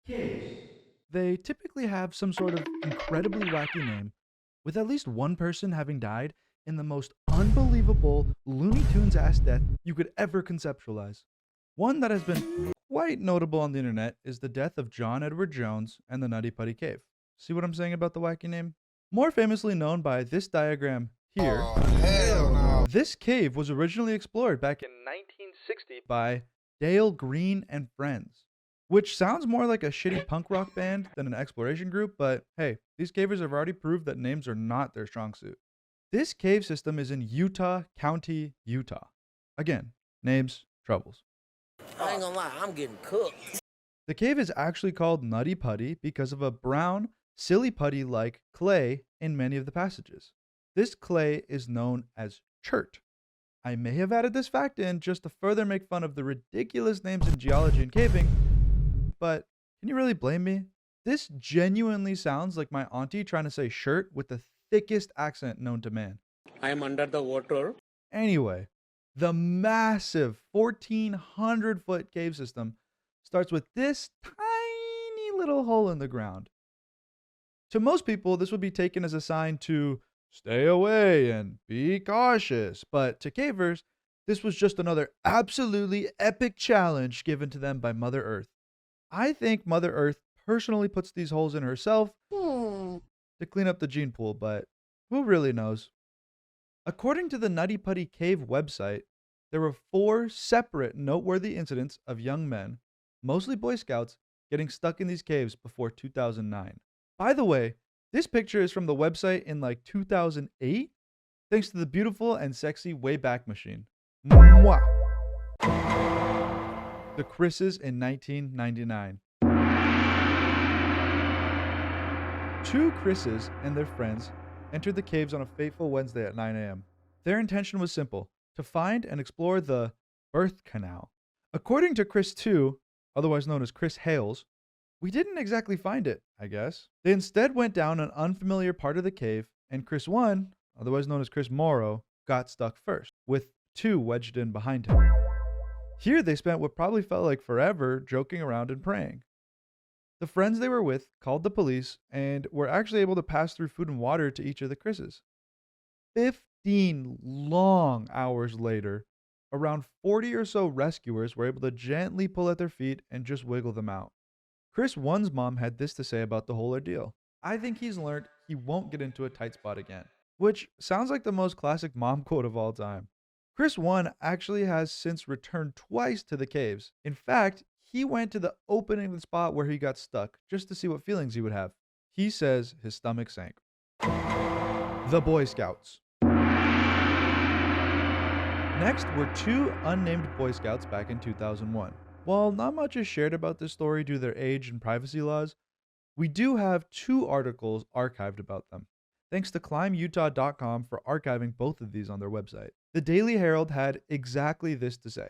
Caves. They typically have some sort of incredibly wacky name, with at least one person having died in the most unbelievable Looney Tunes ass death you could ever conceptualize. One that has been quite notable on the internet is the death of John Edward Jones and the Nutty Putty Cave. See what I'm saying about the wacky name? More famously known by this diagram here, Oh, hell no. this cave was originally explored back in 1960 by Dale Green and Friends, which sounds more like a shitty punk rock band than an exploration group, but hey, these cavers have already proved that names are not their strong suit. This cave system is in Utah County, Utah. Again, names, troubles. I ain't gonna lie, I'm getting cooked. The cave is actually called Nutty Putty because of a brown, silly putty-like clay in many of the passages. This clay is known as chert. I may have added this fact in just to further make fun of the ridiculous names in geology and caving, but can you really blame me? This genuinely sounds like my auntie trying to say shirt with the thickest accent known to man. I am under the water. Anyway, the massive 1,400-foot cave system starts with this tiny little hole in the ground. To most people, this would be taken as a sign to stay away and be cautious, but to cavers, this was just another absolutely epic challenge given to them by Mother Earth. I think Mother Earth personally puts these holes in herself to clean up the gene pool, but who really knows? According to the Nutty Putty Cave website, there were 4 separate noteworthy incidents of young men, mostly Boy Scouts, getting stuck in these caves before 2009. By the way, this picture is from the website in like 2008, thanks to the beautiful and sexy Wayback Machine. Mwah! The Chris's in 1999. 2 Chris's and their friends entered the caves on a fateful Wednesday at 9 a.m. Their intention was simple, to find and explore the birth canal. According to Chris 2, otherwise known as Chris Hales, we didn't exactly find it, I guess. They instead went down an unfamiliar part of the cave, and Chris 1, otherwise known as Chris Morrow, got stuck first, with 2 wedged in behind him. Here they spent what probably felt like forever joking around and praying. The friends they were with called the police and were actually able to pass through food and water to each of the Chris's. 15 long hours later, around 40 or so rescuers were able to gently pull at their feet and just wiggle them out. Chris 1's mom had this to say about the whole ordeal. I think he's learned he won't get into a tight spot again, which sounds like the most classic mom quote of all time. Chris 1 actually has since returned twice to the caves. In fact, he went to the opening of the spot where he got stuck just to see what feelings he would have. He says his stomach sank. The Boy Scouts. Next were 2 unnamed Boy Scouts back in 2001. While not much is shared about this story due to their age and privacy laws, we do have 2 articles archived about them. Thanks to climbutah.com for archiving both of these on their website. The Daily Herald had exactly this to say.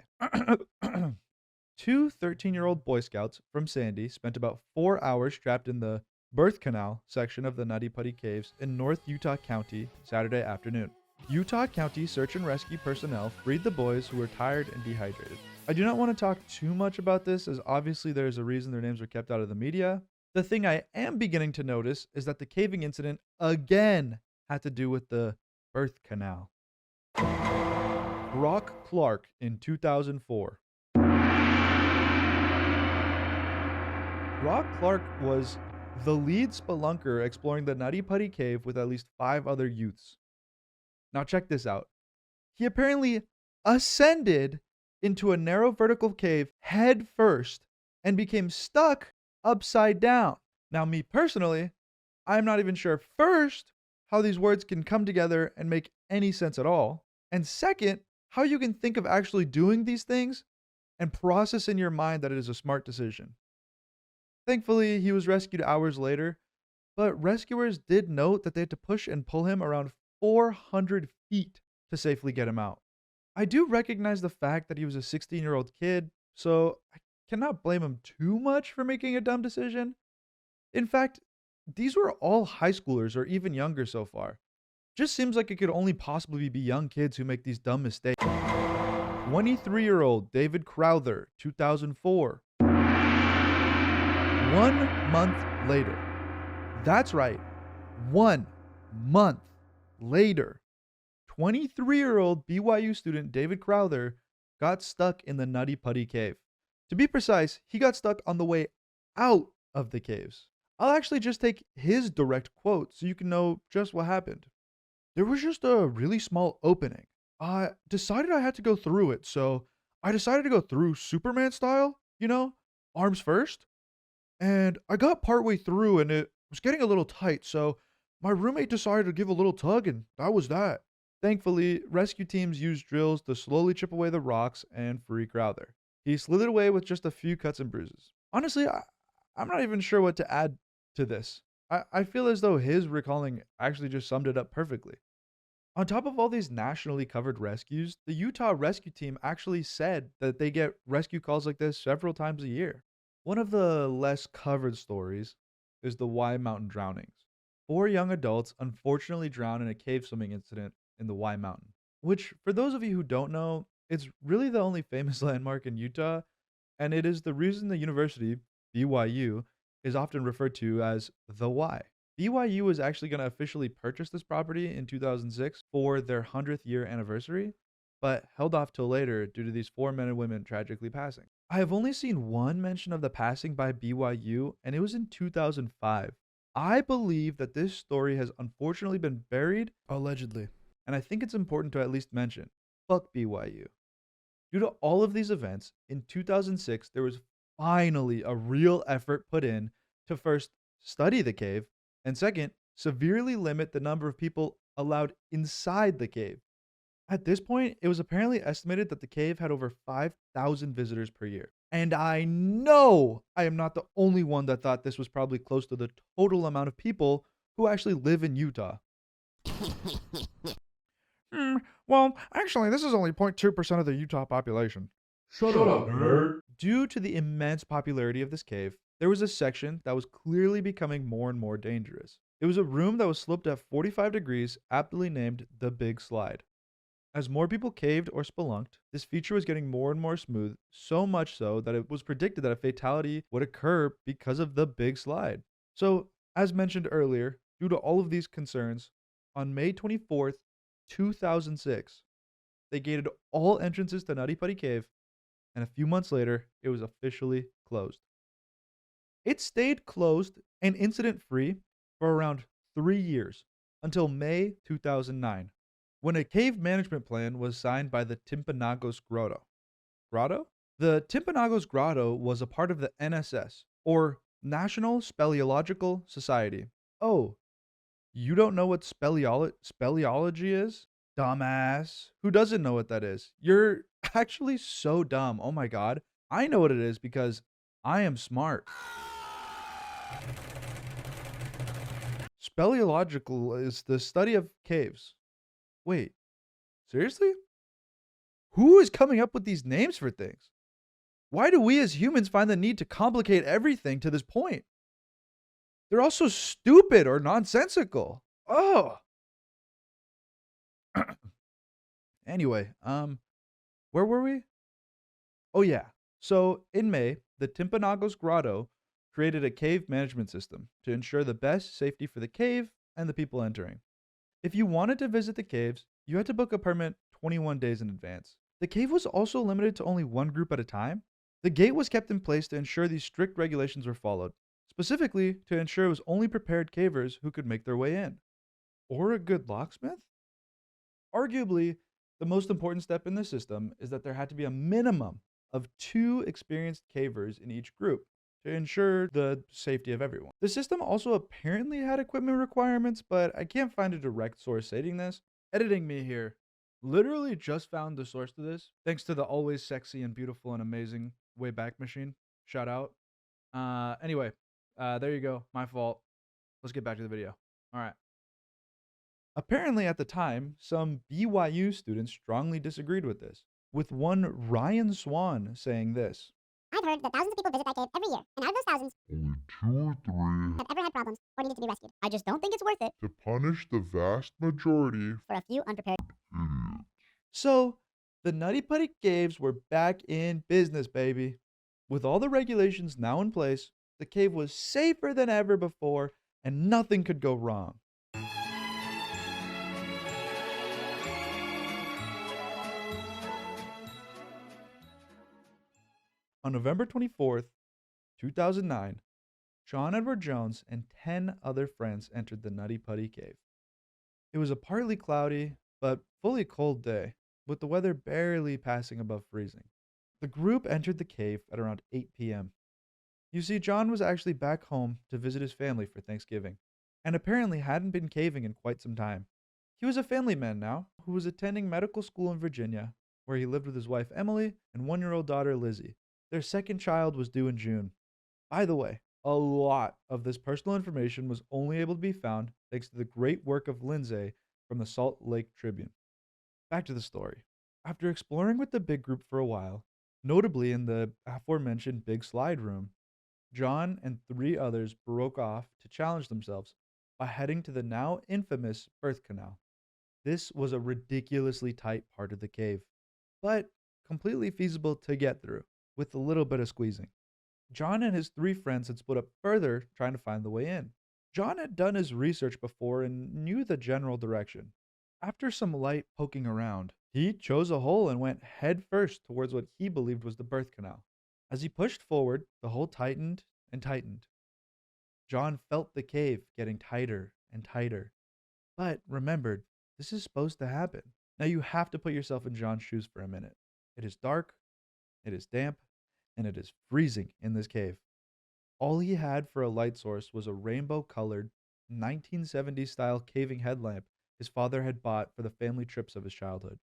2 13-year-old Boy Scouts from Sandy spent about 4 hours trapped in the birth canal section of the Nutty Putty Caves in North Utah County Saturday afternoon. Utah County search and rescue personnel freed the boys who were tired and dehydrated. I do not want to talk too much about this, as obviously there is a reason their names were kept out of the media. The thing I am beginning to notice is that the caving incident again had to do with the birth canal. Brock Clark in 2004. Brock Clark was the lead spelunker exploring the Nutty Putty Cave with at least 5 other youths. Now check this out. He apparently ascended into a narrow vertical cave head first and became stuck upside down. Now, me personally, I'm not even sure first how these words can come together and make any sense at all. And second, how you can think of actually doing these things and process in your mind that it is a smart decision. Thankfully, he was rescued hours later, but rescuers did note that they had to push and pull him around 400 feet to safely get him out. I do recognize the fact that he was a 16-year-old kid, so I cannot blame him too much for making a dumb decision. In fact, these were all high schoolers or even younger so far. Just seems like it could only possibly be young kids who make these dumb mistakes. 23-year-old David Crowther, 2004. 1 month later, that's right, 1 month later, 23-year-old BYU student David Crowther got stuck in the Nutty Putty cave. To be precise, he got stuck on the way out of the caves. I'll actually just take his direct quote so you can know just what happened. There was just a really small opening. I decided I had to go through it, so I decided to go through Superman style, arms first. And I got partway through and it was getting a little tight, so my roommate decided to give a little tug and that was that. Thankfully, rescue teams used drills to slowly chip away the rocks and free Crowther. He slithered away with just a few cuts and bruises. Honestly, I'm not even sure what to add to this. I feel as though his recalling actually just summed it up perfectly. On top of all these nationally covered rescues, the Utah rescue team actually said that they get rescue calls like this several times a year. One of the less covered stories is the Y Mountain drownings. 4 young adults unfortunately drowned in a cave swimming incident in the Y Mountain, which, for those of you who don't know, it's really the only famous landmark in Utah, and it is the reason the university, BYU, is often referred to as the Y. BYU was actually going to officially purchase this property in 2006 for their 100th year anniversary, but held off till later due to these 4 men and women tragically passing. I have only seen one mention of the passing by BYU, and it was in 2005. I believe that this story has unfortunately been buried, allegedly, and I think it's important to at least mention. Fuck BYU. Due to all of these events, in 2006, there was finally a real effort put in to first study the cave, and second, severely limit the number of people allowed inside the cave. At this point, it was apparently estimated that the cave had over 5,000 visitors per year. And I know I am not the only one that thought this was probably close to the total amount of people who actually live in Utah. Well, actually, this is only 0.2% of the Utah population. Shut up, nerd. Due to the immense popularity of this cave, there was a section that was clearly becoming more and more dangerous. It was a room that was sloped at 45 degrees, aptly named the Big Slide. As more people caved or spelunked, this feature was getting more and more smooth, so much so that it was predicted that a fatality would occur because of the Big Slide. So, as mentioned earlier, due to all of these concerns, on May 24th, 2006, they gated all entrances to Nutty Putty Cave, and a few months later, it was officially closed. It stayed closed and incident-free for around 3 years, until May 2009, when a cave management plan was signed by the Timpanogos Grotto. Grotto? The Timpanogos Grotto was a part of the NSS, or National Speleological Society. Oh, you don't know what speleology is? Dumbass. Who doesn't know what that is? You're actually so dumb. Oh my god. I know what it is because I am smart. Speleological is the study of caves. Wait, seriously? Who is coming up with these names for things? Why do we as humans find the need to complicate everything to this point? They're all so stupid or nonsensical. Oh. Anyway, where were we? Oh yeah. So in May, the Timpanogos Grotto created a cave management system to ensure the best safety for the cave and the people entering. If you wanted to visit the caves, you had to book a permit 21 days in advance. The cave was also limited to only one group at a time. The gate was kept in place to ensure these strict regulations were followed, specifically to ensure it was only prepared cavers who could make their way in. Or a good locksmith? Arguably, the most important step in the system is that there had to be a minimum of 2 experienced cavers in each group to ensure the safety of everyone. The system also apparently had equipment requirements, but I can't find a direct source stating this. Editing me here. Literally just found the source to this, thanks to the always sexy and beautiful and amazing Wayback Machine. Shout out. Anyway, there you go. My fault. Let's get back to the video. All right. Apparently at the time, some BYU students strongly disagreed with this, with one Ryan Swan saying this. I've heard that thousands of people visit that cave every year, and out of those thousands, Only 2 or 3 have ever had problems or needed to be rescued. I just don't think it's worth it to punish the vast majority for a few unprepared idiots. So, the Nutty Putty Caves were back in business, baby. With all the regulations now in place, The cave was safer than ever before, and nothing could go wrong. On November 24th, 2009, Sean Edward Jones and 10 other friends entered the Nutty Putty cave. It was a partly cloudy, but fully cold day, with the weather barely passing above freezing. The group entered the cave at around 8 p.m. You see, John was actually back home to visit his family for Thanksgiving, and apparently hadn't been caving in quite some time. He was a family man now, who was attending medical school in Virginia, where he lived with his wife Emily and 1-year-old daughter Lizzie. Their second child was due in June. By the way, a lot of this personal information was only able to be found thanks to the great work of Lindsay from the Salt Lake Tribune. Back to the story. After exploring with the big group for a while, notably in the aforementioned big slide room, John and 3 others broke off to challenge themselves by heading to the now infamous birth canal. This was a ridiculously tight part of the cave, but completely feasible to get through with a little bit of squeezing. John and his 3 friends had split up further trying to find the way in. John had done his research before and knew the general direction. After some light poking around, he chose a hole and went head first towards what he believed was the birth canal. As he pushed forward, the hole tightened and tightened. John felt the cave getting tighter and tighter, but remembered, this is supposed to happen. Now you have to put yourself in John's shoes for a minute. It is dark, it is damp, and it is freezing in this cave. All he had for a light source was a rainbow-colored 1970s-style caving headlamp his father had bought for the family trips of his childhood.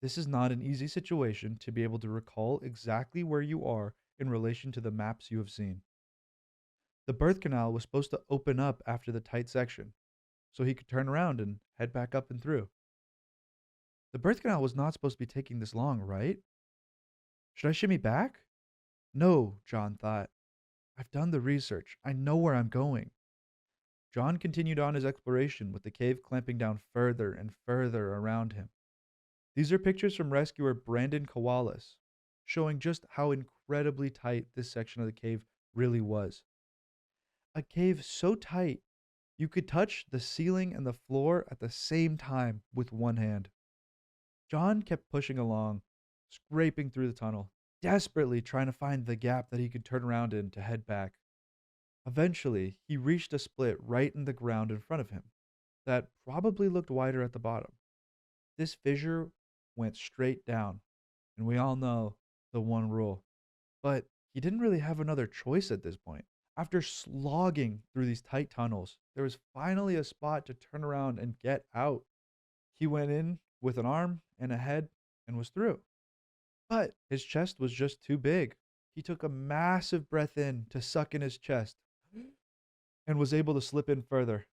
This is not an easy situation to be able to recall exactly where you are in relation to the maps you have seen. The birth canal was supposed to open up after the tight section, so he could turn around and head back up and through. The birth canal was not supposed to be taking this long, right? Should I shimmy back? No, John thought. I've done the research. I know where I'm going. John continued on his exploration with the cave clamping down further and further around him. These are pictures from rescuer Brandon Kowallis, showing just how incredibly tight this section of the cave really was. A cave so tight, you could touch the ceiling and the floor at the same time with one hand. John kept pushing along, scraping through the tunnel, desperately trying to find the gap that he could turn around in to head back. Eventually, he reached a split right in the ground in front of him that probably looked wider at the bottom. This fissure went straight down, and we all know the one rule. But he didn't really have another choice at this point. After slogging through these tight tunnels, there was finally a spot to turn around and get out. He went in with an arm and a head and was through. But his chest was just too big. He took a massive breath in to suck in his chest and was able to slip in further.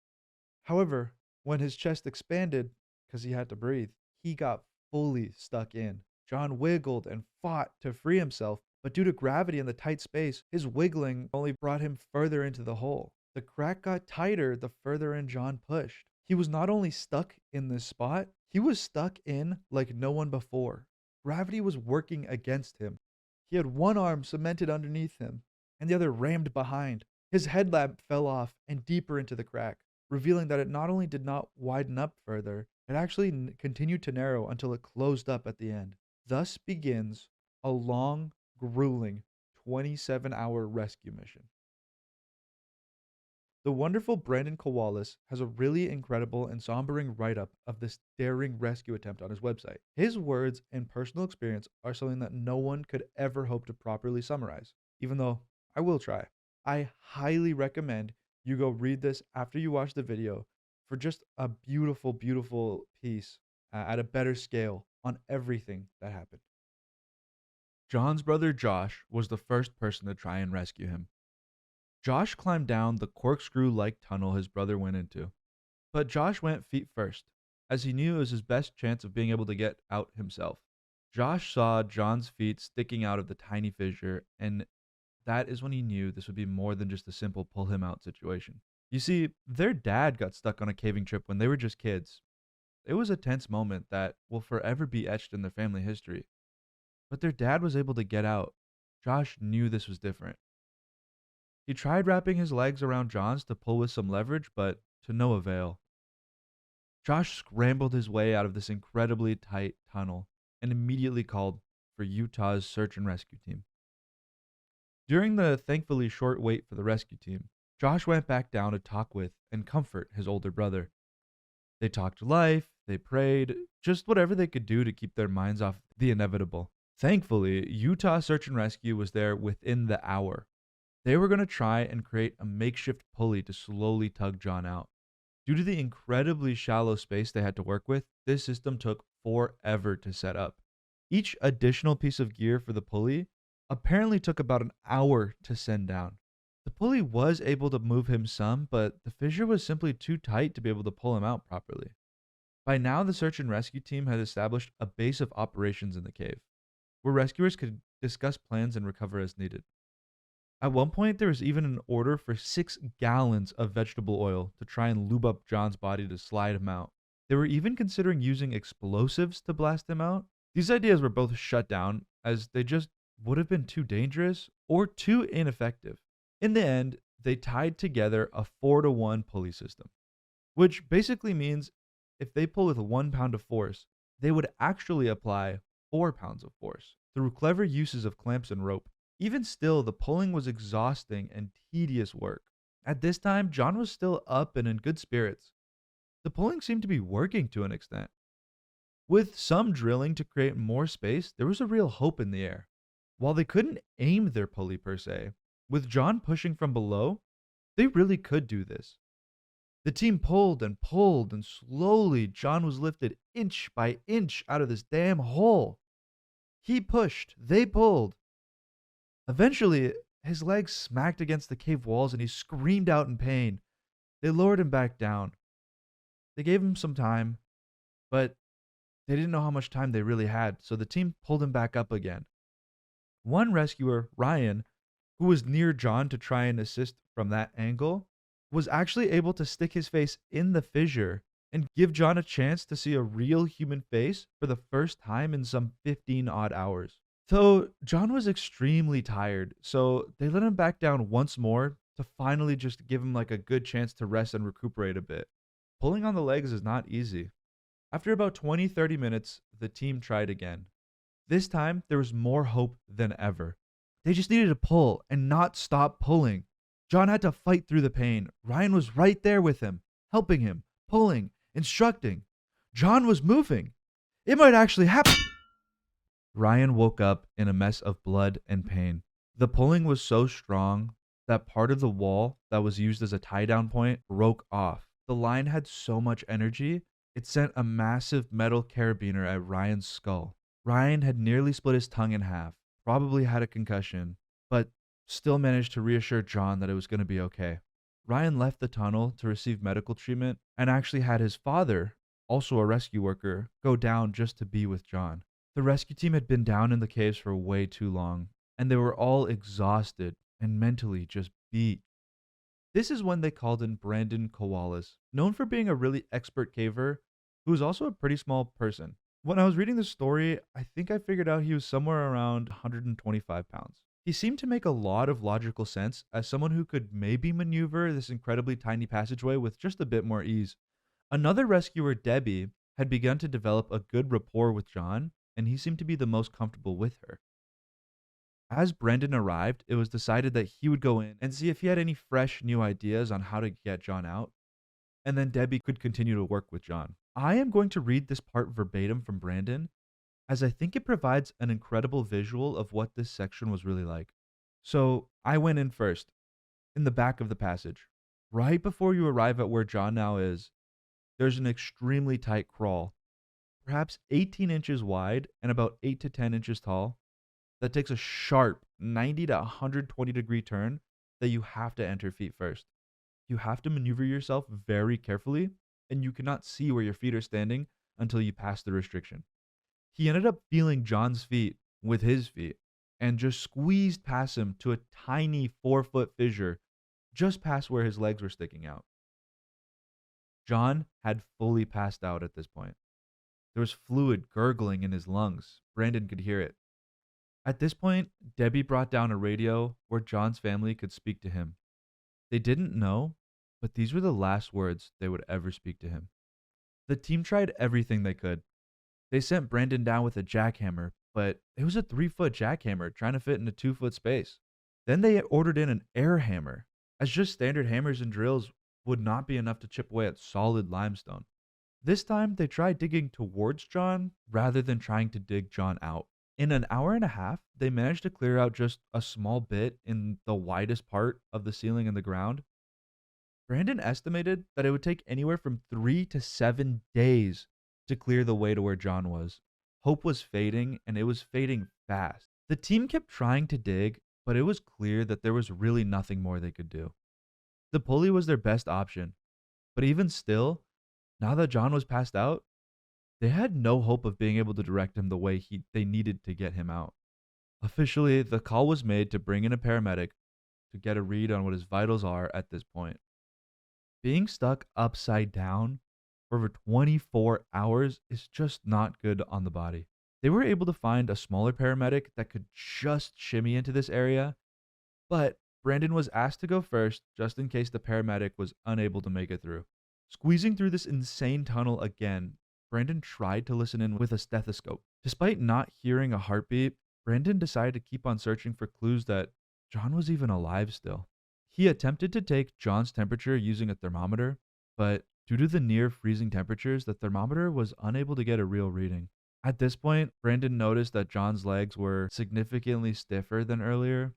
However, when his chest expanded, because he had to breathe, he got fully stuck in. John wiggled and fought to free himself, but due to gravity in the tight space, his wiggling only brought him further into the hole. The crack got tighter the further in John pushed. He was not only stuck in this spot, he was stuck in like no one before. Gravity was working against him. He had one arm cemented underneath him, and the other rammed behind. His headlamp fell off and deeper into the crack, revealing that it not only did not widen up further, it actually continued to narrow until it closed up at the end. Thus begins a long, grueling 27-hour rescue mission. The wonderful Brandon Kowallis has a really incredible and sombering write-up of this daring rescue attempt on his website. His words and personal experience are something that no one could ever hope to properly summarize, even though I will try. I highly recommend you go read this after you watch the video for just a beautiful, beautiful piece at a better scale on everything that happened. John's brother Josh was the first person to try and rescue him. Josh climbed down the corkscrew-like tunnel his brother went into, but Josh went feet first, as he knew it was his best chance of being able to get out himself. Josh saw John's feet sticking out of the tiny fissure, and that is when he knew this would be more than just a simple pull-him-out situation. You see, their dad got stuck on a caving trip when they were just kids. It was a tense moment that will forever be etched in their family history. But their dad was able to get out. Josh knew this was different. He tried wrapping his legs around John's to pull with some leverage, but to no avail. Josh scrambled his way out of this incredibly tight tunnel and immediately called for Utah's search and rescue team. During the thankfully short wait for the rescue team, Josh went back down to talk with and comfort his older brother. They talked life, they prayed, just whatever they could do to keep their minds off the inevitable. Thankfully, Utah Search and Rescue was there within the hour. They were going to try and create a makeshift pulley to slowly tug John out. Due to the incredibly shallow space they had to work with, this system took forever to set up. Each additional piece of gear for the pulley apparently took about an hour to send down. The pulley was able to move him some, but the fissure was simply too tight to be able to pull him out properly. By now, the search and rescue team had established a base of operations in the cave, where rescuers could discuss plans and recover as needed. At one point, there was even an order for 6 gallons of vegetable oil to try and lube up John's body to slide him out. They were even considering using explosives to blast him out. These ideas were both shut down, as they just would have been too dangerous or too ineffective. In the end, they tied together a 4-to-1 pulley system, which basically means if they pull with 1 pound of force, they would actually apply 4 pounds of force through clever uses of clamps and rope. Even still, the pulling was exhausting and tedious work. At this time, John was still up and in good spirits. The pulling seemed to be working to an extent. With some drilling to create more space, there was a real hope in the air. While they couldn't aim their pulley per se, with John pushing from below, they really could do this. The team pulled, and slowly John was lifted inch by inch out of this damn hole. He pushed, they pulled. Eventually, his legs smacked against the cave walls and he screamed out in pain. They lowered him back down. They gave him some time, but they didn't know how much time they really had, so the team pulled him back up again. One rescuer, Ryan, who was near John to try and assist from that angle, was actually able to stick his face in the fissure and give John a chance to see a real human face for the first time in some 15 odd hours. Though John was extremely tired, so they let him back down once more to finally just give him like a good chance to rest and recuperate a bit. Pulling on the legs is not easy. After about 20-30 minutes, the team tried again. This time, there was more hope than ever. They just needed to pull and not stop pulling. John had to fight through the pain. Ryan was right there with him, helping him, pulling, instructing. John was moving. It might actually happen. Ryan woke up in a mess of blood and pain. The pulling was so strong that part of the wall that was used as a tie-down point broke off. The line had so much energy, it sent a massive metal carabiner at Ryan's skull. Ryan had nearly split his tongue in half, probably had a concussion, but still managed to reassure John that it was going to be okay. Ryan left the tunnel to receive medical treatment and actually had his father, also a rescue worker, go down just to be with John. The rescue team had been down in the caves for way too long, and they were all exhausted and mentally just beat. This is when they called in Brandon Kowallis, known for being a really expert caver, who was also a pretty small person. When I was reading the story, I think I figured out he was somewhere around 125 pounds. He seemed to make a lot of logical sense as someone who could maybe maneuver this incredibly tiny passageway with just a bit more ease. Another rescuer, Debbie, had begun to develop a good rapport with John, and he seemed to be the most comfortable with her. As Brendan arrived, it was decided that he would go in and see if he had any fresh new ideas on how to get John out, and then Debbie could continue to work with John. I am going to read this part verbatim from Brandon, as I think it provides an incredible visual of what this section was really like. So I went in first, in the back of the passage. Right before you arrive at where John now is, there's an extremely tight crawl, perhaps 18 inches wide and about 8 to 10 inches tall, that takes a sharp 90 to 120 degree turn that you have to enter feet first. You have to maneuver yourself very carefully, and you cannot see where your feet are standing until you pass the restriction. He ended up feeling John's feet with his feet and just squeezed past him to a tiny 4-foot fissure just past where his legs were sticking out. John had fully passed out at this point. There was fluid gurgling in his lungs. Brandon could hear it. At this point, Debbie brought down a radio where John's family could speak to him. They didn't know, but these were the last words they would ever speak to him. The team tried everything they could. They sent Brandon down with a jackhammer, but it was a 3-foot jackhammer trying to fit in a 2-foot space. Then they ordered in an air hammer, as just standard hammers and drills would not be enough to chip away at solid limestone. This time, they tried digging towards John rather than trying to dig John out. In an hour and a half, they managed to clear out just a small bit in the widest part of the ceiling and the ground. Brandon estimated that it would take anywhere from 3 to 7 days to clear the way to where John was. Hope was fading, and it was fading fast. The team kept trying to dig, but it was clear that there was really nothing more they could do. The pulley was their best option, but even still, now that John was passed out, they had no hope of being able to direct him the way they needed to get him out. Officially, the call was made to bring in a paramedic to get a read on what his vitals are at this point. Being stuck upside down for over 24 hours is just not good on the body. They were able to find a smaller paramedic that could just shimmy into this area, but Brandon was asked to go first just in case the paramedic was unable to make it through. Squeezing through this insane tunnel again, Brandon tried to listen in with a stethoscope. Despite not hearing a heartbeat, Brandon decided to keep on searching for clues that John was even alive still. He attempted to take John's temperature using a thermometer, but due to the near freezing temperatures, the thermometer was unable to get a real reading. At this point, Brandon noticed that John's legs were significantly stiffer than earlier.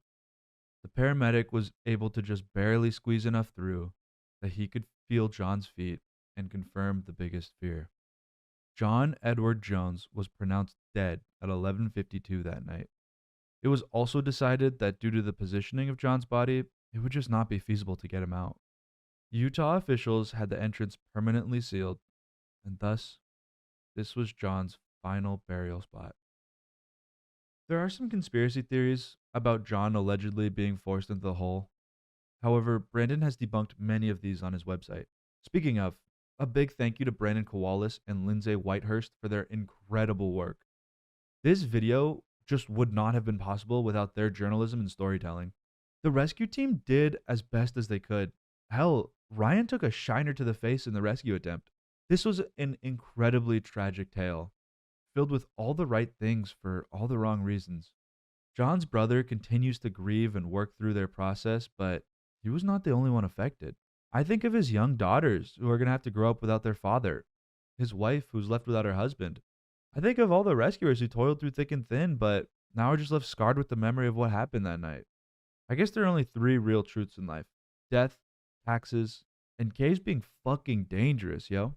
The paramedic was able to just barely squeeze enough through that he could feel John's feet and confirm the biggest fear. John Edward Jones was pronounced dead at 11:52 that night. It was also decided that due to the positioning of John's body, it would just not be feasible to get him out. Utah officials had the entrance permanently sealed, and thus, this was John's final burial spot. There are some conspiracy theories about John allegedly being forced into the hole. However, Brandon has debunked many of these on his website. Speaking of, a big thank you to Brandon Kowallis and Lindsay Whitehurst for their incredible work. This video just would not have been possible without their journalism and storytelling. The rescue team did as best as they could. Hell, Ryan took a shiner to the face in the rescue attempt. This was an incredibly tragic tale, filled with all the right things for all the wrong reasons. John's brother continues to grieve and work through their process, but he was not the only one affected. I think of his young daughters who are going to have to grow up without their father, his wife who's left without her husband. I think of all the rescuers who toiled through thick and thin, but now are just left scarred with the memory of what happened that night. I guess there are only 3 real truths in life: death, taxes, and caves being fucking dangerous, yo.